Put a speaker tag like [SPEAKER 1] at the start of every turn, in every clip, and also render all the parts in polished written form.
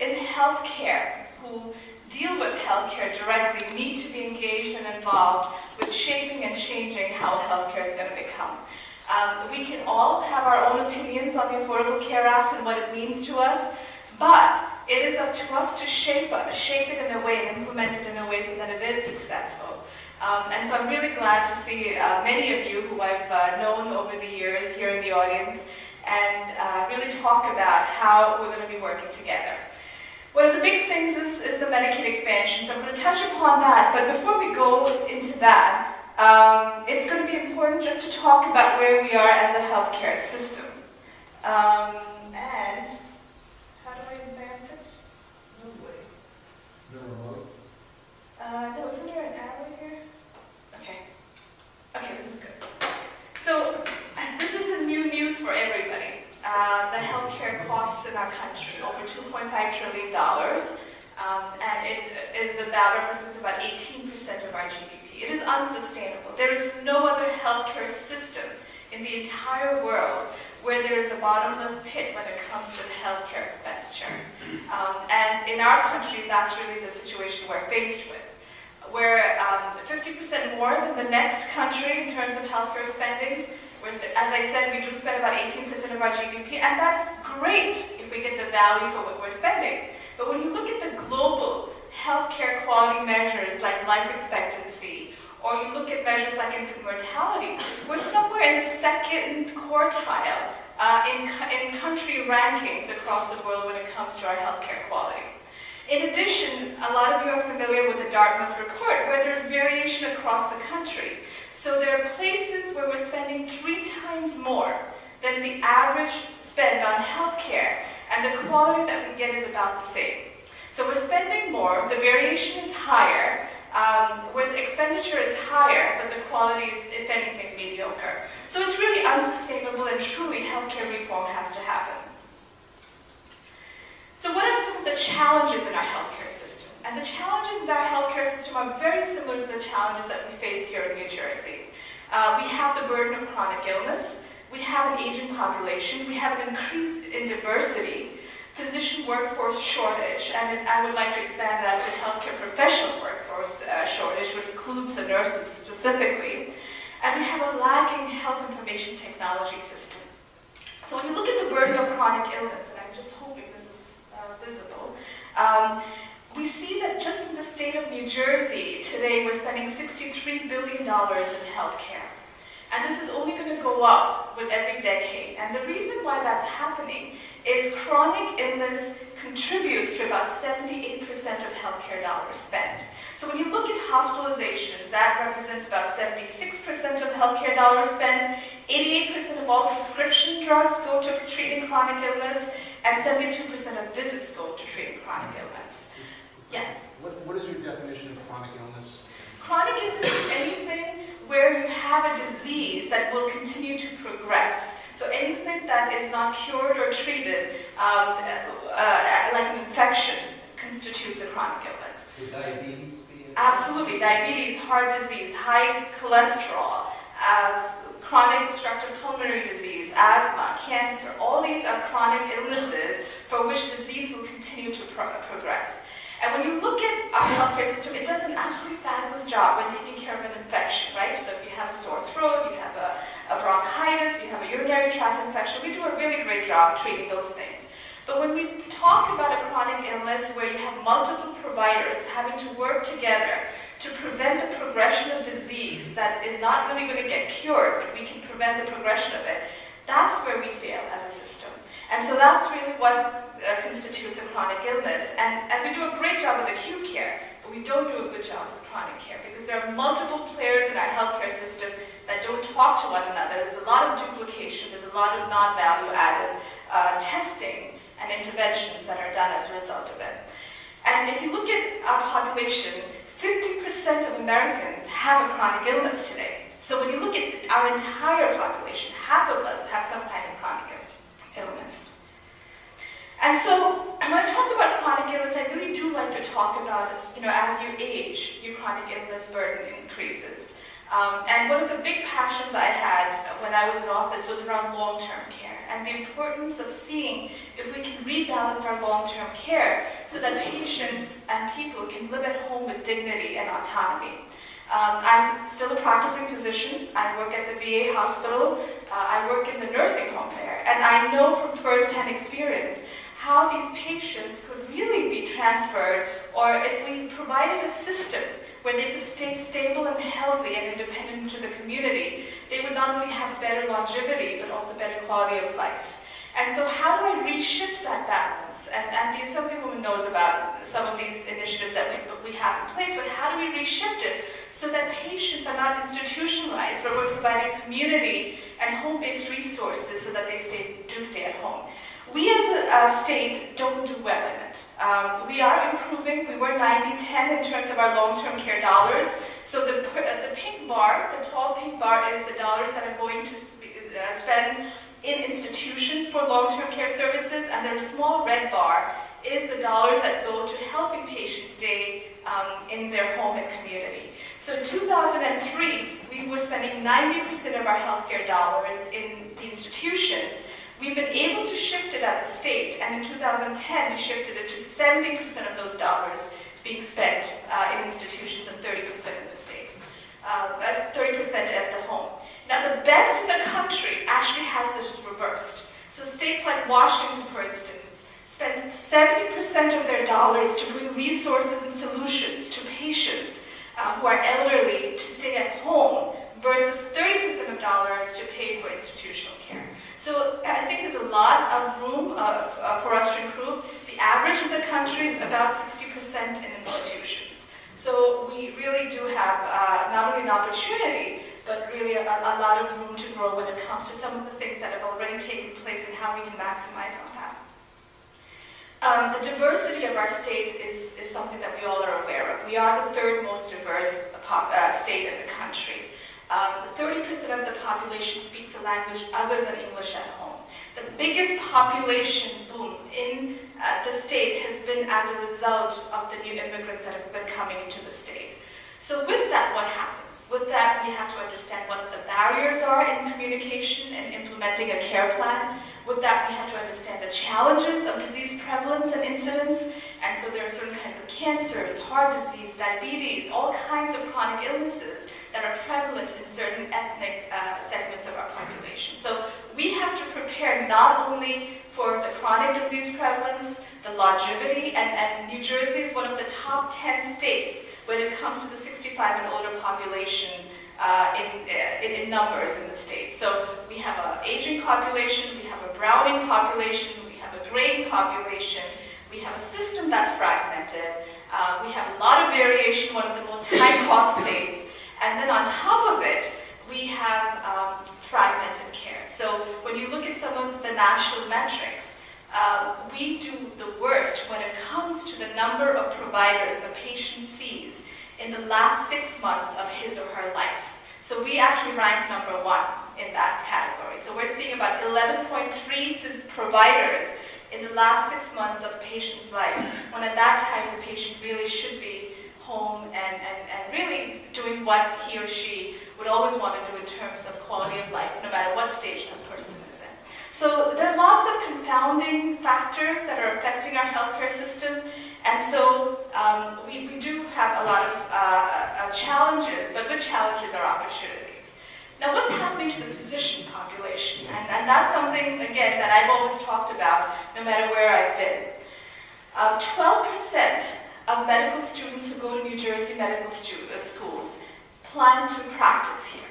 [SPEAKER 1] in healthcare who deal with healthcare directly need to be engaged and involved with shaping and changing how healthcare is going to become. We can all have our own opinions on the Affordable Care Act and what it means to us, but it is up to us to shape it in a way and implement it in a way so that it is successful. And so I'm really glad to see many of you who I've known over the years here in the audience and really talk about how we're going to be working together. One of the big things is the Medicaid expansion, so I'm going to touch upon that. But before we go into that, it's going to be important just to talk about where we are as a healthcare system. And how do I advance it? No way. No, isn't there an arrow here? Okay, this is good. So this is a new news for everybody. The healthcare costs in our country, over $2.5 trillion, and it represents about 18% of our GDP. It is unsustainable. There is no other healthcare system in the entire world where there is a bottomless pit when it comes to healthcare expenditure. And in our country, that's really the situation we're faced with. We're 50% more than the next country in terms of healthcare spending. As I said, we do spend about 18% of our GDP, and that's great if we get the value for what we're spending. But when you look at the global healthcare quality measures like life expectancy, or you look at measures like infant mortality, we're somewhere in the second quartile in country rankings across the world when it comes to our healthcare quality. In addition, a lot of you are familiar with the Dartmouth report, where there's variation across the country. So there are places where we're spending 3 times more than the average spend on healthcare, and the quality that we get is about the same. So we're spending more, the variation is higher, whereas expenditure is higher, but the quality is, if anything, mediocre. So it's really unsustainable, and truly healthcare reform has to happen. So what are some of the challenges in our healthcare system? And the challenges in our healthcare system are very similar to the challenges that we face here in New Jersey. We have the burden of chronic illness, we have an aging population, we have an increase in diversity, physician workforce shortage, and I would like to expand that to healthcare professional workforce shortage, which includes the nurses specifically. And we have a lagging health information technology system. So when you look at the burden of chronic illness, and I'm just hoping this is visible, we see that just in the state of New Jersey today, we're spending $63 billion in healthcare. And this is only going to go up with every decade. And the reason why that's happening is chronic illness contributes to about 78% of healthcare dollars spent. So when you look at hospitalizations, that represents about 76% of healthcare dollars spent. 88% of all prescription drugs go to treating chronic illness, and 72% of visits go to treating chronic illness. Yes?
[SPEAKER 2] What is your definition of chronic illness?
[SPEAKER 1] Chronic illness is anything where you have a disease that will continue to progress. So anything that is not cured or treated, like an infection, constitutes a chronic illness.
[SPEAKER 3] Would diabetes be?
[SPEAKER 1] Absolutely. Diabetes, heart disease, high cholesterol, chronic obstructive pulmonary disease, asthma, cancer, all these are chronic illnesses for which disease will continue to progress. And when you look at our healthcare system, it does an absolutely fabulous job when taking care of an infection, right? So if you have a sore throat, you have a bronchitis, you have a urinary tract infection, we do a really great job treating those things. But when we talk about a chronic illness where you have multiple providers having to work together to prevent the progression of disease that is not really going to get cured, but we can prevent the progression of it, that's where we fail as a system. And so that's really what constitutes a chronic illness. And we do a great job with acute care, but we don't do a good job with chronic care because there are multiple players in our healthcare system that don't talk to one another. There's a lot of duplication, there's a lot of non-value added testing and interventions that are done as a result of it. And if you look at our population, 50% of Americans have a chronic illness today. So when you look at our entire population, half of us have some kind of chronic illness. And so when I talk about chronic illness, I really do like to talk about, as you age, your chronic illness burden increases. And one of the big passions I had when I was in office was around long-term care. and the importance of seeing if we can rebalance our long-term care so that patients and people can live at home with dignity and autonomy. I'm still a practicing physician. I work at the VA hospital. I work in the nursing home there. And I know from firsthand experience how these patients could really be transferred, or if we provided a system where they could stay stable and healthy and independent to the community, they would not only have better longevity, but also better quality of life. And so how do I reshift that balance? And the Assemblywoman knows about some of these initiatives that we have in place, but how do we reshift it so that patients are not institutionalized, but we're providing community and home-based resources so that they do stay at home? We as a state don't do well in it. We are improving. We were 90-10 in terms of our long-term care dollars. So the pink bar, the tall pink bar, is the dollars that are going to spend in institutions for long-term care services, and the small red bar is the dollars that go to helping patients stay in their home and community. So in 2003, we were spending 90% of our healthcare dollars in the institutions. We've been able to shift it as a state, and in 2010, we shifted it to 70% of those dollars being spent in institutions and 30% in the state, 30% at the home. Now, the best in the country actually has this reversed. So states like Washington, for instance, spend 70% of their dollars to bring resources and solutions to patients who are elderly to stay at home, versus 30% of dollars to pay for institutional care. So I think there's a lot of room for us to improve. The average in the country is about 60% in institutions. So we really do have not only an opportunity, but really a lot of room to grow when it comes to some of the things that have already taken place and how we can maximize on that. The diversity of our state is something that we all are aware of. We are the third most diverse state in the country. 30% of the population speaks a language other than English at home. The biggest population boom in the state has been as a result of the new immigrants that have been coming into the state. So with that, what happens? With that, we have to understand what the barriers are in communication and implementing a care plan. With that, we have to understand the challenges of disease prevalence and incidence. And so there are certain kinds of cancers, heart disease, diabetes, all kinds of chronic illnesses that are prevalent in certain ethnic segments of our population. So we have to prepare not only for the chronic disease prevalence, the longevity, and New Jersey is one of the top 10 states when it comes to the 65 and older population in numbers in the state. So we have an aging population, we have a browning population, we have a graying population, we have a system that's fragmented, we have a lot of variation, one of the most high-cost states, and then on top of it, we have fragmented care. So when you look at some of the national metrics, we do the worst when it comes to the number of providers a patient sees in the last 6 months of his or her life. So we actually rank number 1 in that category. So we're seeing about 11.3 providers in the last 6 months of a patient's life, when at that time the patient really should be home and really doing what he or she would always want to do in terms of quality of life, no matter what stage that person is in. So there are lots of confounding factors that are affecting our healthcare system, and so we do have a lot of challenges, but with challenges are opportunities. Now, what's happening to the physician population? And that's something, again, that I've always talked about, no matter where I've been. 12% of medical students who go to New Jersey medical schools plan to practice here.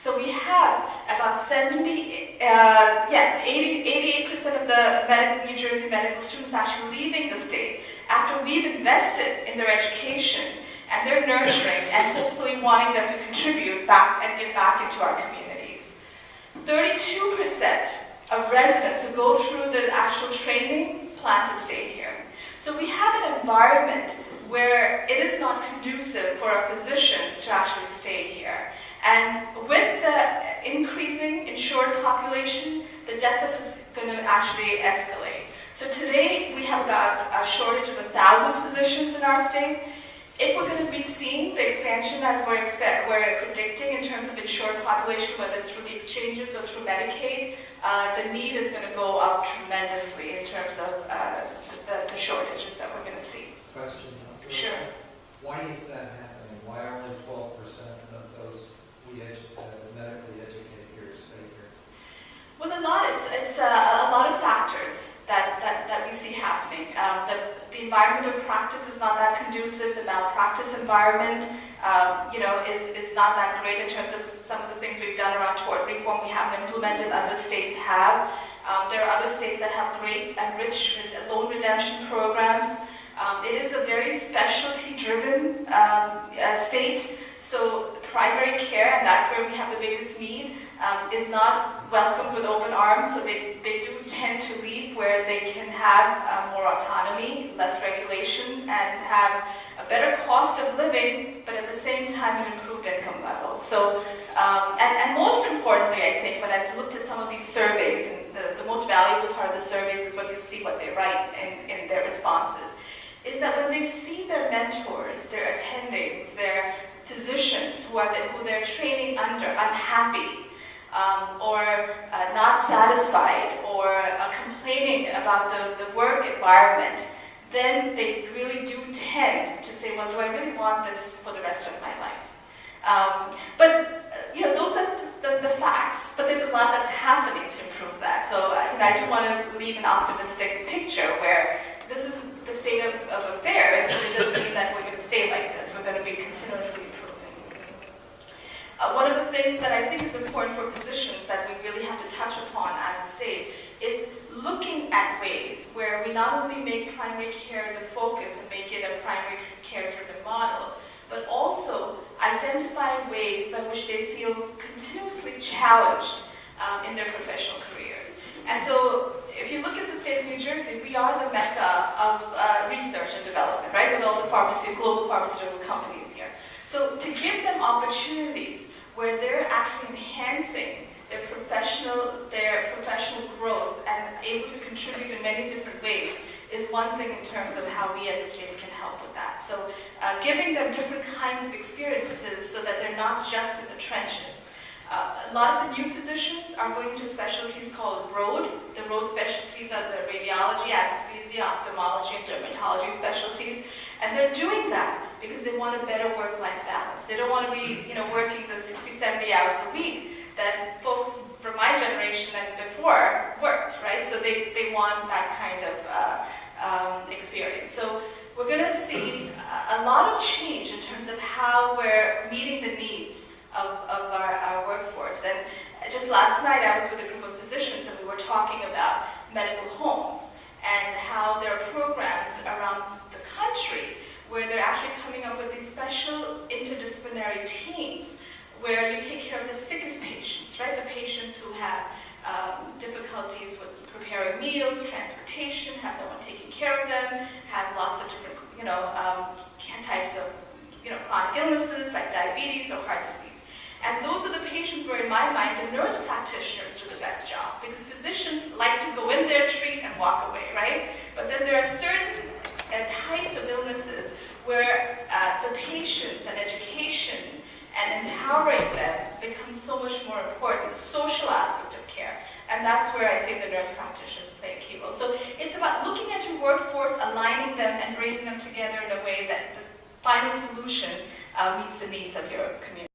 [SPEAKER 1] So we have about 88% of the New Jersey medical students actually leaving the state after we've invested in their education and their nurturing and hopefully wanting them to contribute back and give back into our communities. 32% of residents who go through the actual training plan to stay here. So we have an environment where it is not conducive for our physicians to actually stay here. And with the increasing insured population, the deficit is going to actually escalate. So today we have about a shortage of 1,000 physicians in our state. If we're going to be seeing the expansion as we're predicting in terms of insured population, whether it's through the exchanges or through Medicaid, the need is going to go up tremendously in terms of the shortages that we're going to see.
[SPEAKER 3] Question.
[SPEAKER 1] Sure.
[SPEAKER 3] Why is that happening? Why are only 12% of those medically educated here stay here?
[SPEAKER 1] Well, it's a lot of factors that we see happening. The environment of practice is not that conducive. The malpractice environment, is not that great in terms of some of the things we've done around tort reform. We haven't implemented. Other states have. There are other states that have great and rich loan redemption programs. It is a very specialty-driven state. So primary care, and that's where we have the biggest need, is not welcomed with open arms. So they do tend to leave where they can have more autonomy, less regulation, and have a better cost of living, but at the same time an improved income level. So, and most importantly, I think, when I've looked at some of these surveys, and the most valuable part of the surveys is what you see, what they write in their responses, is that when they see their mentors, their attendings, their physicians who they're training under unhappy, or not satisfied, or complaining about the work environment, then they really do tend to say, well, do I really want this for the rest of my life? But those are the facts, but there's a lot that's happening to improve that. So I do want to leave an optimistic picture where this is the state of affairs, and it doesn't mean that we're going to stay like this. We're going to be continuously improving. One of the things that I think is important for physicians that we really have to touch upon as a state is looking at ways where we not only make primary care the focus and make it a primary care-driven model, but also identify ways by which they feel continuously challenged in their professional careers. And so if you look at the state of New Jersey, we are the mecca of research and development, right, with all the global pharmaceutical companies here. So to give them opportunities where they're actually enhancing their professional growth and able to contribute in many different ways is one thing in terms of how we as a state can help with that. So giving them different kinds of experiences so that they're not just in the trenches. A lot of the new physicians are going to specialties called ROAD. The ROAD specialties are the radiology, anesthesia, ophthalmology, and dermatology specialties. And they're doing that because they want a better work-life balance. They don't want to be, working the 60, 70 hours a week that folks from my generation and before worked, right? So they want that kind of experience. So we're going to see a lot of change in terms of how we're meeting the needs of our workforce. And just last night I was with a group of physicians and we were talking about medical homes and how there are programs around the country where they're actually coming up with these special interdisciplinary teams where you take care of the sickest patients, right? The patients who have difficulties with preparing meals, transportation, have no one taking care of them, have lots of different, types of, chronic illnesses like diabetes or heart disease. And those are the patients where, in my mind, the nurse practitioners do the best job because physicians like to go in there, treat, and walk away, right? But then there are certain types of illnesses where the patients and education and empowering them becomes so much more important, the social aspect of care. And that's where I think the nurse practitioners play a key role. So it's about looking at your workforce, aligning them, and bringing them together in a way that the final solution meets the needs of your community.